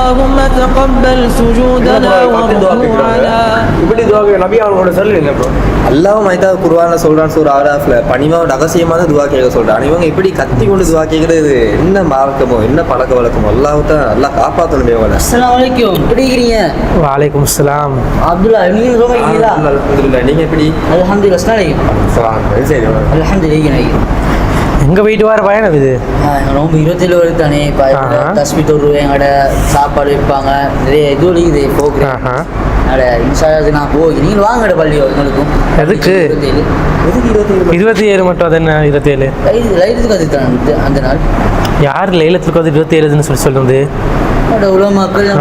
اللهم تقبل سجودنا وركوعنا. இப்படி துஆ நபி அவங்களோட சொல்லுங்க ப்ரோ. அல்லாஹ் மைதா குர்ஆன்ல சொல்றான் சூரா ஆராஃப்ல பணிவா ரகசியமான துஆ கேட்க சொல்றான். இவங்க இப்படி கத்தி கொண்டு துஆ கேட்கறது என்ன மார்க்கமோ என்ன பழக்க வழக்கமோ அல்லாஹ் காப்பாற்றணும். அஸ்ஸலாமு அலைக்கும். எப்படி இருக்கீங்க? வலைக்கும் அஸ்ஸலாம். அப்துல்லா நீங்க ரோமா இருக்கீங்களா? அல்ஹம்துலில்லாஹ். நீங்க எப்படி? அல்ஹம்துலில்லாஹ். அஸ்ஸலாமு சரி அல்ஹம்துலில்லாஹ். எங்க போயிட்டு வர பயணம் இது? ரொம்ப 27 வருது தானே. இப்போ தஸ்மி தொழுவேன், எங்கட சாப்பாடு வைப்பாங்க, நிறைய இது இருக்குது ப்ரோக்ராம். அதனால் இன்ஷால்லா நான் போய் நீங்கள் வாங்கட பள்ளி உங்களுக்கும். எதுக்கு 27 மட்டும்? அது என்ன 27? லைலத்துக்கு அது தான் அந்த நாள். யார் லைலத்துக்கு வந்து 27ன்னு சொல்லுது?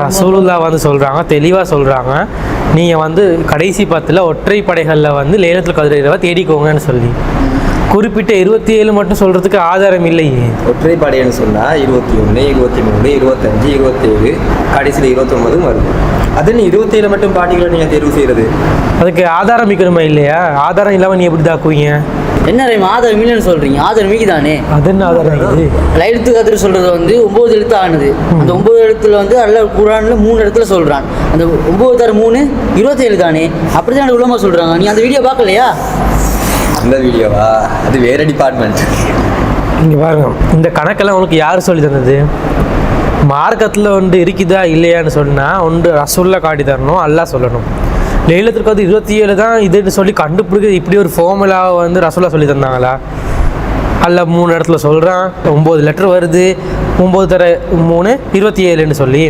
ரசூலுல்லாஹ் வந்து சொல்கிறாங்க, தெளிவாக சொல்கிறாங்க, நீங்கள் வந்து கடைசி 10 ஒற்றை படைகளில் வந்து லைலத்துல் கத்ர் இரவை தேடிக்கோங்கன்னு சொல்லி. குறிப்பிட்ட 27 மட்டும் சொல்கிறதுக்கு ஆதாரம் இல்லையே. ஒற்றை படைன்னு சொன்னால் 21, 23, 25, 27, கடைசியில் 29 வருது. அது நீ 27 மட்டும் பாட்டிகளை நீங்கள் தேர்வு செய்கிறது, அதுக்கு ஆதாரம் மிக்கணுமா இல்லையா? ஆதாரம் இல்லாமல் நீ எப்படி தாக்குவீங்க? என்ன ஆதாரம் இல்லைன்னு சொல்கிறீங்க? ஆதாரம் மீக்கி தானே. அது என்ன ஆதாரம் இது? லைலத்துல் கத்ர் சொல்கிறது வந்து 9 எழுத்து ஆனது. அந்த 9 எழுத்துல வந்து அல்லாஹ் குர்ஆன்ல 3 இடத்துல சொல்கிறான். அந்த 9 தர 3 27 தானே. அப்படி தான் உலமா சொல்கிறாங்க. நீ அந்த வீடியோ பார்க்கலையா? அந்த வீடியோவா? அது வேற டிபார்ட்மெண்ட். இங்கே பாருங்க, இந்த கணக்கெல்லாம் உனக்கு யார் சொல்லி தந்தது? மார்க்கத்தில் ஒன்று இருக்குதா இல்லையான்னு சொன்னால் ஒன்று ரசூலுல்லாஹ் காட்டி தரணும், அல்லாஹ் சொல்லணும். லைலத்துல் கத்ர் 27 தான் இதுன்னு சொல்லி கண்டுபிடிக்கிறது இப்படி ஒரு ஃபார்முலாவை வந்து ரசூலுல்லாஹ் சொல்லி தந்தாங்களா? அல்லாஹ் 3 இடத்துல சொல்கிறான், 9 லெட்டர் வருது, 9 தர 3 27ன்னு சொல்லி.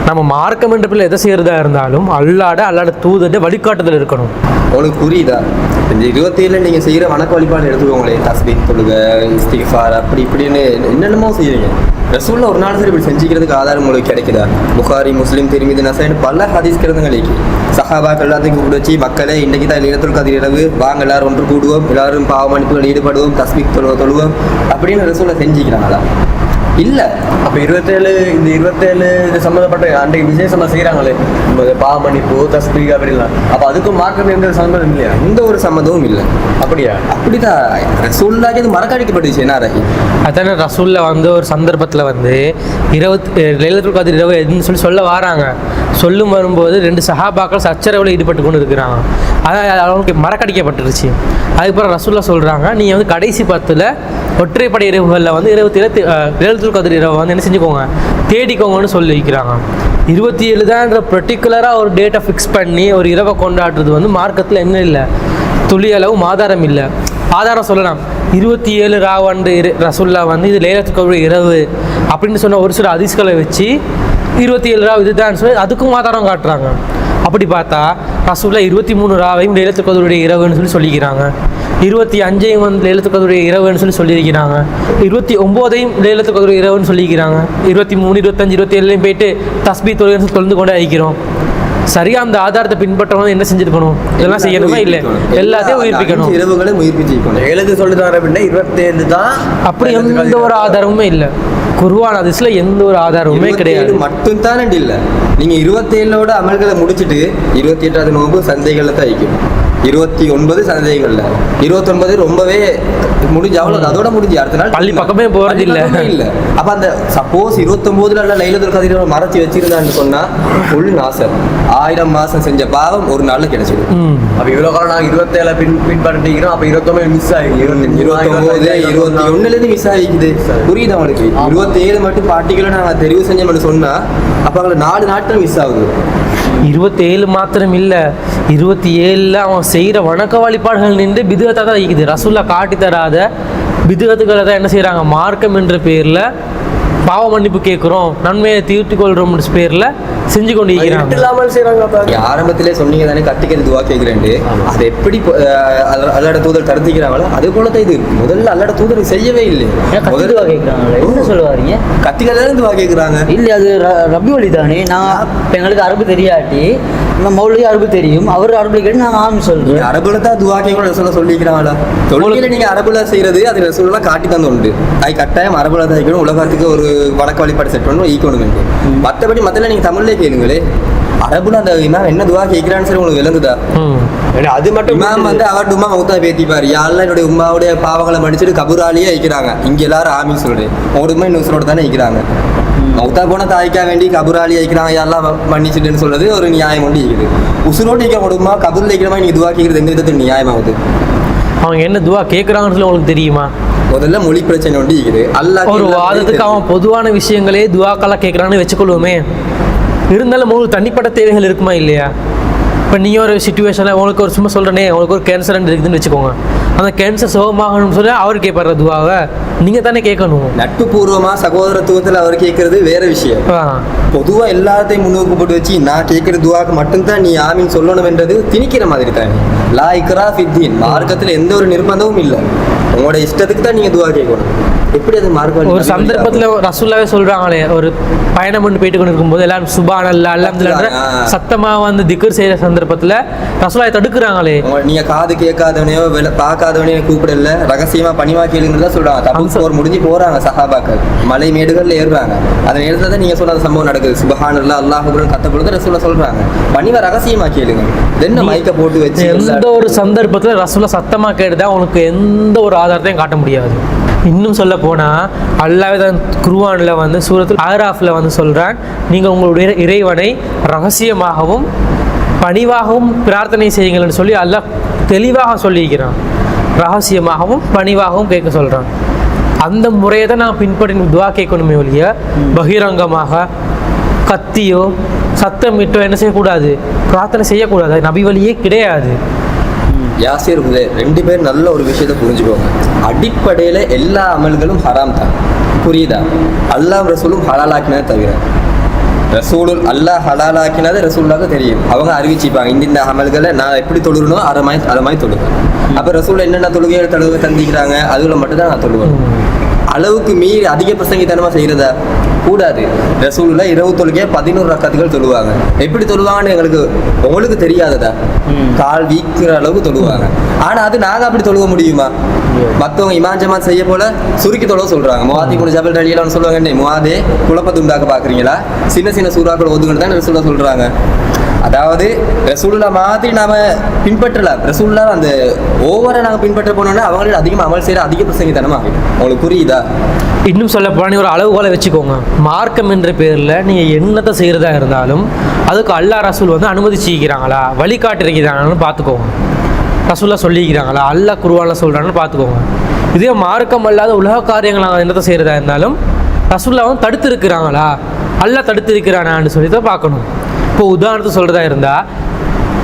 நம்ம மார்க்கம் என்ற பிள்ளை எதை செய்கிறதா இருந்தாலும் அல்லாட தூதர்கிட்ட வழிகாட்டுதல் இருக்கணும். உங்களுக்கு புரியுதா? இந்த 27 நீங்கள் செய்கிற வணக்க வழிபாடு எடுத்துக்கோங்களே, தஸ்பீஹ் தொழுக, இஸ்திக்ஃபார், அப்படி இப்படின்னு என்னென்னமோ செய்வீங்க. ரசூலுல்லாஹ் ஒரு நாள் சரி இப்படி செஞ்சுக்கிறதுக்கு ஆதாரம் உங்களுக்கு கிடைக்குதா? புகாரி, முஸ்லீம், திர்மிதி, நஸாயின்னு பல ஹதீஸ் கிரந்தங்களுக்கு சஹாபாக்கள் எல்லாத்தையும் கூப்பிட்டு வச்சு, மக்களே இன்றைக்கி தான் லைலத்துல் கத்ர் இரவு, வாங்க எல்லாரும் ஒன்று கூடுவோம், எல்லாரும் பாவ மன்னிப்புகள் ஈடுபடுவோம், தஸ்பீஹ் தொழுவோம் அப்படின்னு ரசூலுல்லாஹ் செஞ்சுக்கிறாங்களா? இல்லை. அப்போ 27 இந்த 27 இது சம்மந்தப்பட்ட அன்றைக்கு விசேஷமாக செய்கிறாங்களே, பாவ மன்னிப்பு, தஸ்பீஹ் அப்படிலாம், அப்போ அதுக்கும் மார்க்கம் எந்த சம்மந்தம் இல்லையா? எந்த ஒரு சம்மந்தமும் இல்லை. அப்படியா? அப்படிதான் ரசூலுல்லாஹ்க்கு அது மறக்கடிக்கப்பட்டுச்சு. என்ன ரஹி? அதானே ரசூலுல்லாஹ் வந்து ஒரு சந்தர்ப்பத்தில் வந்து லைலத்துல் கத்ர் இரவு எதுன்னு சொல்ல வராங்க. சொல்லும் வரும்போது 2 சஹாபாக்கள் சச்சரவில் ஈடுபட்டு கொண்டு இருக்கிறாங்க. அதான் அவங்களுக்கு மறக்கடிக்கப்பட்டுருச்சு. அதுக்கப்புறம் ரசூலுல்லாஹ் சொல்கிறாங்க, நீங்கள் வந்து கடைசி 10 ஒற்றைப்படை இரவுகளில் வந்து 27 லைலத்துல் கத்ர் இரவை வந்து என்ன செஞ்சுக்கோங்க, தேடிக்கோங்கன்னு சொல்லி வைக்கிறாங்க. 27 தான்ன்ற பர்டிகுலராக ஒரு டேட்டை ஃபிக்ஸ் பண்ணி ஒரு இரவை கொண்டாடுறது வந்து மார்க்கத்தில் என்ன இல்லை, துளி அளவும் ஆதாரம் இல்லை. ஆதாரம் சொல்லலாம், 27 ராவண்டு ரசூலுல்லாஹ் வந்து இது லைலத்துல் கத்ர் இரவு அப்படின்னு சொன்ன ஒரு சில ஹதீஸ்களை வச்சு 27 ராவ் இதுதான் சொல்லி அதுக்கும் ஆதாரம் காட்டுறாங்க. அப்படி பார்த்தா ரசூலுல்லாஹ் 23 ராவையும் லைலத்துல் கத்ருடைய இரவுன்னு சொல்லிக்கிறாங்க. 25ஐயும் வந்து லைலத்துல் கத்ருடைய இரவுன்னு சொல்லியிருக்கிறாங்க. 29ஐயும் லைலத்துல் கத்ருடைய இரவுன்னு சொல்லிக்கிறாங்க. 23, 25, 27 போயிட்டு தஸ்பீஹ் தொழுகைன்னு தொழுந்து கொண்டே ஆகிக்கிறோம். சரியா அந்த ஆதாரத்தை பின்பற்றவங்க என்ன செஞ்சிருக்கணும்? இதெல்லாம் செய்யணுமா? இல்லை, எல்லாத்தையும் உயிர்ப்பிக்கணும். இரவுகளை உயிர்ப்பிச்சிருக்கணும். எழுது சொல்லுறாரு அப்படின்னா 27 தான். அப்படி எந்த ஒரு ஆதாரமுமே இல்லை. குர்ஆன் ஹதீஸ்ல எந்த ஒரு ஆதாரமுமே கிடையாது. மட்டும் தானே இல்லை. நீங்க 27ஓட அமல்களை முடிச்சுட்டு 28வது நோன்பு சந்தைகள்ல தான் வைக்கும். 29 சந்தைகள்ல, 29 ரொம்பவே முடிஞ்சு அவ்வளோ, அதோட முடிஞ்சு அடுத்த நாள் பள்ளி பக்கமே போறது இல்லை. அப்ப அந்த சப்போஸ் 29ல லைலத்துல் கத்ர் மறைச்சி வச்சிருந்தான்னு சொன்னா ஃபுல் நாசம். 1000 மாசம் செஞ்ச பாவம் ஒரு நாள்ல கிடைச்சிடும். அப்ப இவ்வளவு காலம் நாங்க 27 பின்பற்றிக்கிறோம். அப்ப 29 மிஸ் ஆகிருக்கு, 21 மிஸ் ஆகிக்குது. புரியுது அவங்களுக்கு? 27 மட்டும் பார்ட்டிகளை நாங்கள் தெரிவு செஞ்சோம்னு சொன்னா அப்ப அவங்களை 4 நாட்கள் மிஸ் ஆகுது. 27 மாத்திரம் இல்லை, 27 அவன் செய்கிற வணக்க வழிபாடுகள் நின்று பிதுகத்தாக தான் இருக்குது. ரசூலுல்லாஹ் காட்டி தராத பிதுகத்துக்களை தான் என்ன செய்கிறாங்க, மார்க்கம் என்ற பேரில் பாவ மன்னிப்பு கேட்குறோம், நன்மையை தீர்த்து கொள்கிறோம் பேரில் செஞ்சு கொண்டு இருக்கிறாங்க. ஆரம்பத்திலே சொன்னீங்க தானே கத்திக்கிறது துவா கேட்குறேன். அது எப்படி அல்லாட தூதர் கருத்திக்கிறாங்களோ அது போல தான் இது. முதல்ல அல்லாட தூதர் செய்யவே இல்லை. துவா கேட்குறாங்களே என்ன சொல்லுவாருங்க? கத்திக்கிறதா துவா கேட்குறாங்க. இல்லை, அது ரபி வழி தானே. நான் இப்போ எங்களுக்கு அரபு தெரியாட்டி மௌலிக்கு அரபு தெரியும், அவர் அரபுல கேட்டு நான் ஆமி சொல்றேன். அரபுல தான் துவா கேட்கணும் சொல்லிக்கிறாங்களா? தொழில நீங்க அரபுல செய்யறது அது ரசூலுல்லாஹ் காட்டி தந்து உண்டு. அது கட்டாயம் அரபுல தான் இருக்கணும். உலகத்துக்கு ஒரு வழக்க வழிபாடு செட் பண்ணணும், ஈக்கணும். மற்றபடி மத்தில நீங்க தமிழ்ல கேளுங்களே, அரபுல அந்த இமாம் என்ன துவா கேட்கிறான்னு சொல்லி உங்களுக்கு விளங்குதா? அது மட்டும் இமாம் வந்து அவர் உமா மௌத்தா பேத்திப்பாரு, யாரெல்லாம் என்னுடைய உமாவுடைய பாவங்களை மன்னிச்சுட்டு கபூராலேயே வைக்கிறாங்க. இங்க எல்லாரும் ஆமி சொல்றேன், ஒரு உமா இன்னொரு தானே வைக்கிறாங்க. மௌத்தா போன தாய்க்கா வேண்டி கபூராளி வைக்கிறாங்க யாரெல்லாம் மன்னிச்சுட்டுன்னு சொல்றது ஒரு நியாயம் கொண்டு இருக்குது. உசுரோடு வைக்க முடியுமா கபூரில் வைக்கிற மாதிரி நீங்கள் துவா கேட்குறது எந்த விதத்தில் நியாயமாகுது? அவங்க என்ன துவா கேட்குறாங்கன்னு சொல்லி உங்களுக்கு தெரியுமா? முதல்ல மொழி பிரச்சனை ஒன்று இருக்குது. அல்லாஹ் ஒரு வாதத்துக்கு அவன் பொதுவான விஷயங்களே துவாக்கெல்லாம் கேட்குறான்னு வச்சுக்கொள்வோமே, இருந்தாலும் உங்களுக்கு தனிப்பட்ட தேவைகள் இருக்குமா இல்லையா? இப்போ நீங்கள் ஒரு சுச்சுவேஷனில் உங்களுக்கு ஒரு சும்மா சொல்கிறேனே உங்களுக்கு ஒரு கேன்சர் இருக்குதுன்னு வச்சுக்கோங்க, அந்த கேன்சர் சுகமாகணும்னு சொல்லி அவர் கேட்பார் துவாவை, நீங்கள் தானே கேட்கணும். நட்பு பூர்வமாக சகோதரத்துவத்தில் அவர் கேட்கறது வேற விஷயம். பொதுவாக எல்லாத்தையும் முன்னோக்கு போட்டு வச்சு நான் கேட்குற துவாக்கு மட்டும்தான் நீ ஆமீன் சொல்லணும் என்றது திணிக்கிற மாதிரி தானே. லா இக்ரா ஃபித்தீன், மார்க்கத்தில் எந்த ஒரு நிர்பந்தமும் இல்லை. உங்களோட இஷ்டத்துக்கு தான் நீங்கள் துவா கேட்கணும். எப்படி அது மார்க்கம்? ஒரு சந்தர்ப்பத்தில் ரசூல்லாவே சொல்கிறாங்களே, ஒரு பயணம் பண்ணி போயிட்டு கொண்டு இருக்கும்போது எல்லாரும் சுபானல்லா அல்ஹம்துலில்லாஹ் சத்தமாக வந்து திக்ர் செய்கிற சந்தர்ப்பத்தில் ரசூலா தடுக்கிறாங்களே. நீங்கள் காது கேட்காதவனையோ பார்க்காதவனையோ கூப்பிடல, ரகசியமாக பணிவா கேளுங்கன்னு தான் சொல்கிறாங்க. தபூக் போர் முடிஞ்சு போகிறாங்க சஹாபாக்கள், மலை மேடுகளில் ஏறுறாங்க. அந்த நேரத்தில் தான் நீங்கள் சொன்ன சம்பவம் நடக்குது. சுபஹானல்லாஹ் அல்லாஹ் அக்பர்னு கத்த பொழுது ரசூலா சொல்கிறாங்க பணிவா ரகசியமாக கேளுங்க. என்ன மைக்க போட்டு வச்சு எந்த ஒரு சந்தர்ப்பத்தில் ரசூலா சத்தமாக கேட்டுதான் அவனுக்கு எந்த ஒரு ஆதாரத்தையும் காட்ட முடியாது. இன்னும் சொல்ல போனால் அல்லாஹ் தான் குர்ஆனில் வந்து சூரத்துல் ஆராஃபில் வந்து சொல்கிறான், நீங்கள் உங்களுடைய இறைவனை ரகசியமாகவும் பணிவாகவும் பிரார்த்தனை செய்யுங்கள்னு சொல்லி அல்லாஹ் தெளிவாக சொல்லியிருக்கிறான். ரகசியமாகவும் பணிவாகவும் கேட்க சொல்கிறான். அந்த முறையை தான் நான் பின்பற்றி துவா கேட்கணுமே ஒழிய பகிரங்கமாக கத்தியோ சத்தமிட்டோ என்ன செய்யக்கூடாது, பிரார்த்தனை செய்யக்கூடாது. நபி வழியே கிடையாது. யாசிர் ஹுதைர் 2 பேர் நல்ல ஒரு விஷயத்தை புரிஞ்சுக்கோங்க. அடிப்படையில் எல்லா அமல்களும் ஹராம் தான், புரியுதா? அல்லாஹ் ரசூலும் ஹலாலாக்கினதை தவிர, ரசூலுல் அல்லாஹ் ஹலாலாக்கினது ரசூலுல்லாஹ்க்கு தெரியும். அவங்க அறிவிச்சுப்பாங்க இந்த அமல்களை நான் எப்படி தொழுகணும் அதை மாதிரி தொழுவேன். அப்போ ரசூல் என்னென்ன தொழுகை தந்திக்கிறாங்க அதுல மட்டும்தான் நான் தொழுவேன். அளவுக்கு மீறி அதிக பிரசங்கித்தனமாக செய்கிறதா கூடாது. ரசூலுல்லாஹ் இரவு தொழுகையை 11 ரக்காத்துகள் தொழுவாங்க. எப்படி தொழுவாங்கன்னு உங்களுக்கு தெரியாததா? கால் வீக்கிற அளவுக்கு தொழுவாங்க. ஆனால் அது நாங்கள் அப்படி தொழுக முடியுமா? மற்றவங்க இமாம் ஜமாத் செய்ய போல சுருக்கி தொழுவ சொல்கிறாங்க. முவாதி கூட ஜபல் ரலியல்லாஹு சொல்லுவாங்க, முவாதே குழப்பத்தை உண்டாக்க பார்க்குறீங்களா, சின்ன சின்ன சூறாக்கள் ஒதுங்கன்னு தான் ரசூலுல்லாஹ் சொல்கிறாங்க. அதாவது ரசூலுல்லாஹ் மாதிரி நாம பின்பற்றலாம். ரசூலுல்லாஹ் அந்த ஓவரை நாங்கள் பின்பற்ற போனோம்னா அவங்களோட அதிகமாக அமல் செய்கிற அதிக பிரசங்கித்தனமாக உங்களுக்கு புரியுதா? இன்னும் சொல்ல போனால் ஒரு அளவுகோலை வச்சுக்கோங்க. மார்க்கம் என்ற பேரில் நீங்கள் என்னத்தை செய்கிறதா இருந்தாலும் அதுக்கு அல்லாஹ் ரசூல் வந்து அனுமதிச்சிக்கிறாங்களா, வழிகாட்டிருக்கிறாங்கன்னு பார்த்துக்கோங்க. ரசூல்லா சொல்லிக்கிறாங்களா, அல்லாஹ் குர்ஆன்ல சொல்கிறாங்கன்னு பார்த்துக்கோங்க. இதே மார்க்கம் அல்லாத உலக காரியங்கள் நாங்கள் என்னத்தை செய்கிறதா இருந்தாலும் ரசூல்லா வந்து தடுத்து இருக்கிறாங்களா, அல்லாஹ் தடுத்து இருக்கிறானான்னு சொல்லி தான் பார்க்கணும். இப்போ உதாரணத்துக்கு சொல்கிறதா இருந்தால்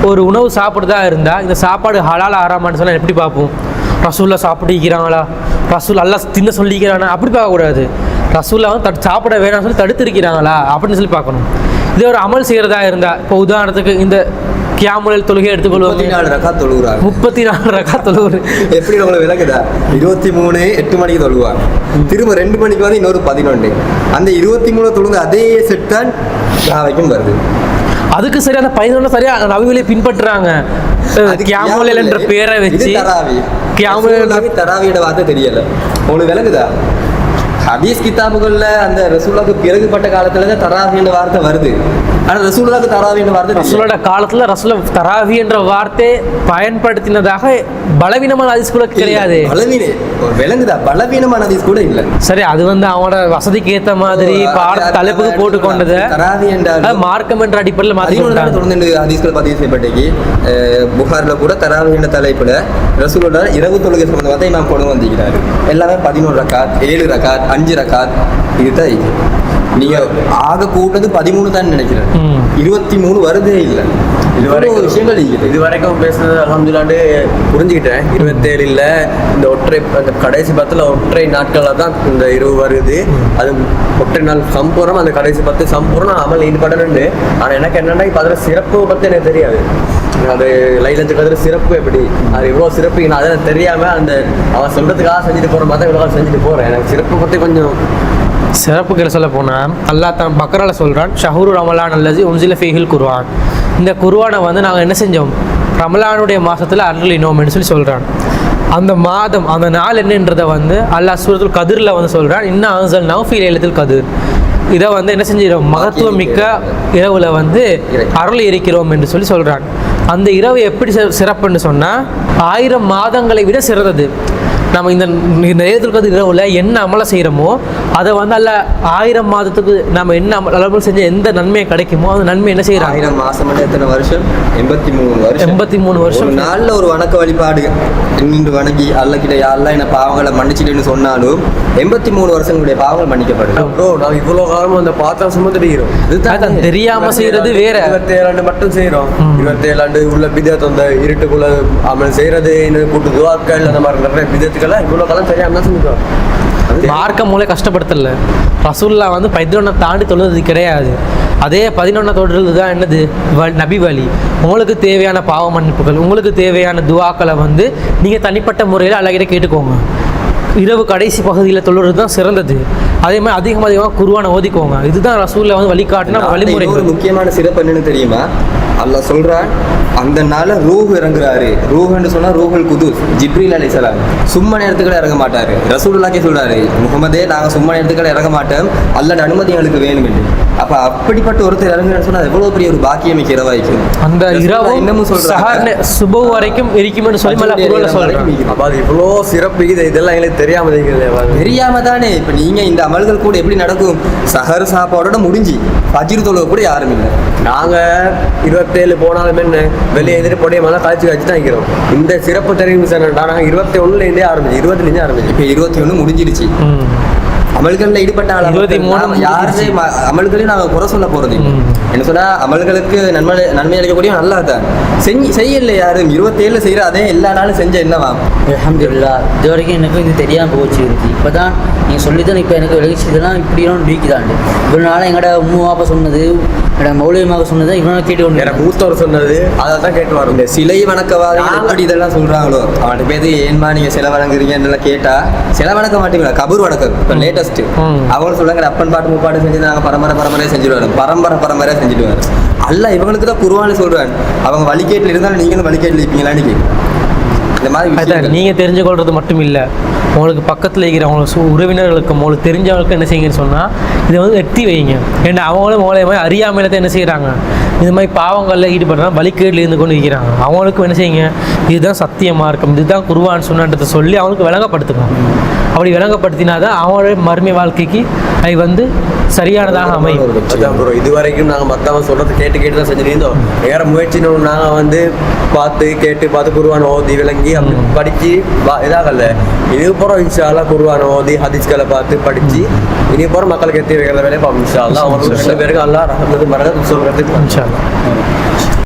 ஒரு உணவு சாப்பிட்றதா இருந்தால் இந்த சாப்பாடு ஹலால் ஆறாமான்னு சொன்னால் எப்படி பார்ப்போம்? ரசூல்லா சாப்பிட்டுக்கிறாங்களா, ரசூல் அல்லாஹ் தின்ன சொல்லிக்கிறானா, அப்படி பார்க்கக்கூடாது. ரசூல்லா வந்து சாப்பிட வேணாம்னு சொல்லி தடுத்துருக்கிறாங்களா அப்படின்னு சொல்லி பார்க்கணும். இதே ஒரு அமல் செய்கிறதா இருந்தால் இப்போ உதாரணத்துக்கு இந்த கியாமுல் தொழுகை எடுத்துக்கொள்வோம். 34 ரக்காத் தொழுகிறாங்க. 34 ரக்காத் தொழுகுது. எப்படி உங்களுக்கு விளக்குதா? 23 8 மணிக்கு தொழுவாங்க, திரும்ப 2 மணிக்கு வந்து இன்னொரு 11. அந்த 23 தொழுங்க அதே செட் தான் நாளைக்கும் வருது. அதுக்கு சரியா அந்த 11 சரியா நபிகளை பின்பற்றுறாங்க. கியாமுல் என்ற பேரை வச்சு தராவியோட வார்த்தை தெரியல உங்களுக்கு விளக்குதா? ஹதீஸ் கிதாபுகள்ல அந்த ரசூலுல்லாஹ்க்கு பிறகுப்பட்ட காலத்துல தான் தராவி என்ற வார்த்தை வருது. ஆனா ரசூலுல்லாஹ்க்கு தராவி என்ற வார்த்தை ரசூலோட காலத்துல ரசூல் தராவி என்ற வார்த்தை பயன்படுத்தினதாக பலவீனமான ஹதீஸ் கூட கிடையாது. விளங்குதா? பலவீனமான ஹதீஸ் கூட இல்ல. சரி, அது வந்து அவனோட வசதிக்கு ஏத்த மாதிரி தலைப்புக்கு போட்டு கொண்டது. தராவி என்ற மார்க்கம் என்ற அடிப்படையில் தொடர்ந்து ஹதீஸ்கள் பதிவு செய்யப்பட்டீங்க. புகார்ல கூட தராவி என்ற தலைப்புல ரசூலுல்லாஹ் இரவு தொழுகை சம்பந்தமாக இமாம் கொண்டு வந்திருக்கிறாரு. எல்லாமே 11 ரக்காத் 7 ரக்காத் 5 ரக்காத் இதுதான். நீங்க ஆக கூட்டது 13 தான் நினைக்கிறேன். 23 வருதே இல்லை. இதுவரைக்கும் விஷயங்கள் இதுவரைக்கும் பேசுனது அல்ஹம்துலில்லாஹ் புரிஞ்சுக்கிட்டேன். 27 இல்லை, இந்த அந்த கடைசி 10 ஒற்றை நாட்களில் தான் இந்த இரவு வருது. அது ஒற்றை நாள் சம்பூர்ணம், அந்த கடைசி 10 சம்பூர்ணம் அமல் ஈடுபடணுண்டு. ஆனால் எனக்கு என்னென்னா இப்போ அதில் சிறப்பு பற்றி எனக்கு தெரியாது. அது லைலத்துக்கு அதில் சிறப்பு எப்படி, அது இவ்வளோ சிறப்பு நான் அதெல்லாம் தெரியாமல் அந்த அவன் சொல்கிறதுக்காக செஞ்சுட்டு போகிற மாதிரி தான் இவ்வளோ செஞ்சுட்டு போகிறேன். எனக்கு சிறப்பு பற்றி கொஞ்சம் சிறப்புகளை சொல்ல போனால் அல்லாஹ் தான் பக்ரால சொல்கிறான், ஷஹ்ரு ரமலான் அல்லது உன்சில ஃபீஹில் குர்ஆன். இந்த குர்ஆனை வந்து நாங்கள் என்ன செஞ்சோம், ரமலானுடைய மாதத்தில் அருளினோம்னு சொல்லி சொல்கிறான். அந்த மாதம் அந்த நாள் என்னன்றதை வந்து அல்லாஹ் சூரத்துல் கதிரில் வந்து சொல்கிறான், இன்னும் அன்ஸல்னாஹு ஃபீ லைலத்துல் கதிர். இதை வந்து என்ன செஞ்சிடும், மகத்துவம் மிக்க இரவில் வந்து அருள் இருக்கிறோம் என்று சொல்லி சொல்கிறான். அந்த இரவு எப்படி சிறப்புன்னு சொன்னால் 1000 மாதங்களை விட சிறந்தது. நம்ம இந்த லைலத்துல் கத்ர் இரவுல என்ன அமலை செய்கிறோமோ அதை வந்து அல்ல 1000 மாதத்துக்கு நம்ம என்ன அமல் செஞ்ச எந்த நன்மையை கிடைக்குமோ அந்த நன்மை என்ன செய்யறாங்க? 1000 மாசம் எத்தனை வருஷம்? 83 வருஷம். ஒரு நாளில் ஒரு வணக்க வழிபாடு நின்று வணங்கி அல்லக்கிட்ட யாரெல்லாம் என்ன பாவங்களை மன்னிச்சுட்டேன்னு சொன்னாலும் 83 வருஷங்களுடைய பாவங்கள் மன்னிக்கப்படும். ப்ரோ நான் இவ்வளோ காலமும் அந்த பாத்திரம் சுமந்துட்டோம். அதுதான் தெரியாம செய்யறது வேற. 27 ஆண்டு மட்டும் செய்யறோம். 27 ஆண்டு உள்ள பிதத் அந்த இருட்டுக்குள்ள அமல் செய்யறது கூட்டு துவாக்கள் அந்த மாதிரி நிறைய பிதத்துக்கெல்லாம் இவ்வளோ காலம் தெரியாம தான் செஞ்சுக்கிறோம். மார்க்க மூளை கஷ்டப்படுத்தல. ரசூல்லா வந்து 11 தாண்டி தொழுது கிடையாது. அதே 11 தொழுறது தான் என்னது நபி வழி. உங்களுக்கு தேவையான பாவ மன்னிப்புகள், உங்களுக்கு தேவையான துவாக்களை வந்து நீங்கள் தனிப்பட்ட முறையில் அழகிட்ட கேட்டுக்கோங்க. இரவு கடைசி பகுதியில் தொழுறது தான் சிறந்தது. அதே மாதிரி அதிகமாக குர்ஆனை ஓதிக்கோங்க. இதுதான் ரசூல்லா வந்து வழிகாட்டின வழிமுறை. ஒரு முக்கியமான சிறப்பு என்னன்னு தெரியுமா? அல்லாஹ் சொல்றான், அந்த நாள ரூஹ் இறங்குறாரு. ரூஹ்னு சொன்னா ரூஹுல் குதுஸ், ஜிப்ரீல் அலைஹிஸ்ஸலாம். சும்மா நேரத்துக்குள்ள இறங்க மாட்டாரு. ரசூலுல்லாஹ்க்கே சொல்றாரு, முகமதே நாங்க சும்மா நேரத்துக்குள்ள இறங்க மாட்டோம், அல்லாஹ்வுடைய அனுமதி எங்களுக்கு வேணும் என்று. அப்ப அப்படிப்பட்ட ஒருத்தர் இறங்குன்னு சொன்னா எவ்வளவு பெரிய ஒரு பாக்கியமிக்க இரவாயிருக்கு. அந்த இரவு இன்னமும் சொல்றாங்க சுப வரைக்கும் இருக்கும்னு சொல்லி குர்ஆன்ல சொல்றாங்க. அப்ப அது இவ்வளோ சிறப்பு இதெல்லாம் எங்களுக்கு தெரியாம தெரியாம தானே. இப்ப நீங்க இந்த அமல்கள் கூட எப்படி நடக்கும்? சஹர் சாப்பாடோட முடிஞ்சு ஃபஜ்ர் தொழுக கூட யாரும் இல்லை. நாங்க 27 போனாலுமே என்ன வெளியே எதிர்ப்பு பொடிய மேலே காய்ச்சி தான் இருக்கிறோம். இந்த சிறப்பு தெரியும் சார். நாங்கள் 21 ஆரம்பிச்சு 20 ஆரம்பிச்சு இப்போ 21 முடிஞ்சிருச்சு. அமல்களில் ஈடுபட்ட யாருமே அமல்களையும் நாங்கள் குறை சொல்ல போறது என்ன சொன்னா, அமல்களுக்கு நன்மை அளிக்கக்கூடிய நல்லா தான் செய்யல யாரும் 27 செய்யற அதே எல்லா நாளும் செஞ்ச என்னவா? அல்ஹம்துலில்லாஹ். இது வரைக்கும் எனக்கு இது தெரியாமல் போச்சு. இப்போ தான் நீங்கள் சொல்லி தான் இப்போ எனக்கு விளைவிச்சதெல்லாம் இப்படியும் வீக்குதாண்டு. இவ்வளோ நாளாக எங்களோட உம்மா அப்பா சொன்னது, என்னோட மௌலியமாக சொன்னது இவ்வளோ நாள் கேட்டு கொண்டு எனக்கு மூத்தவர் சொன்னது அதை தான் கேட்டு வரும். இந்த சிலை வணக்கவாதிகள் எப்படி இதெல்லாம் சொல்றாங்களோ அவன்கிட்ட பேர் ஏன்மா நீங்க சிலை வணங்குறீங்கன்னு கேட்டா சிலை வணக்க மாட்டீங்களா, கபூர் வணக்கம் இப்போ லேட்டஸ்ட். அவங்க சொல்றாங்க அப்பன் பாட்டு முப்பாட்டு செஞ்சு நாங்கள் பரம்பரையாக செஞ்சுட்டு வரோம், பரம்பரையாக செஞ்சுட்டு வரோம். அல்ல இவங்களுக்கு தான் குர்ஆன் சொல்றாங்க. அவங்க வழிகேட்டில் இருந்தாலும் நீங்களும் வழிகேட்டில் இருப்பீங்களான்னு கேட்கும். இந்த மாதிரி நீங்கள் தெரிஞ்சு கொள்வது மட்டும் இல்லை, உங்களுக்கு பக்கத்தில் இருக்கிற அவங்களுக்கு உறவினர்களுக்கு உங்களுக்கு தெரிஞ்சவங்களுக்கு என்ன செய்யுங்கன்னு சொன்னால் இதை வந்து எட்டி வைங்க. ஏன்னா அவங்களும் மூலயமா அறியாமையில தான் என்ன செய்கிறாங்க, இது மாதிரி பாவங்களில் ஈடுபடுறாங்க, வழிகேட்டில் இருந்து கொண்டு இருக்கிறாங்க. அவங்களுக்கும் என்ன செய்யுங்க, இதுதான் சத்தியமாக இருக்கும், இதுதான் குர்ஆன் சொன்னன்றதை சொல்லி அவங்களுக்கு விளங்கப்படுத்தணும். அப்படி விளங்கப்படுத்தினா தான் அவங்களுடைய மறுமை வாழ்க்கைக்கு அது வந்து சரியானதாக அமையும். ப்ரோ இது வரைக்கும் நாங்கள் மற்றவங்க சொல்கிறது கேட்டு தான் செஞ்சுட்டு இருந்தோம். வேறு முயற்சின்னு நாங்கள் வந்து பார்த்து குர்ஆன் ஓதி விளங்கி அப்படி படித்து இதாகல. இதுக்கப்புறம் இன்ஷா அல்லாஹ் குர்ஆன் ஓதி ஹதீஸ்களை பார்த்து படித்து இனிப்பறம் மக்களுக்கு எத்தி வைக்கிற வேலையை பார்ப்போம். இன்ஷா அல்லாஹ் அவங்களுக்கு 2 பேருக்கு அல்லாஹ் ரஹ்மத் பரக்கத் சொல்கிறதுக்கு இன்ஷா அல்லாஹ்.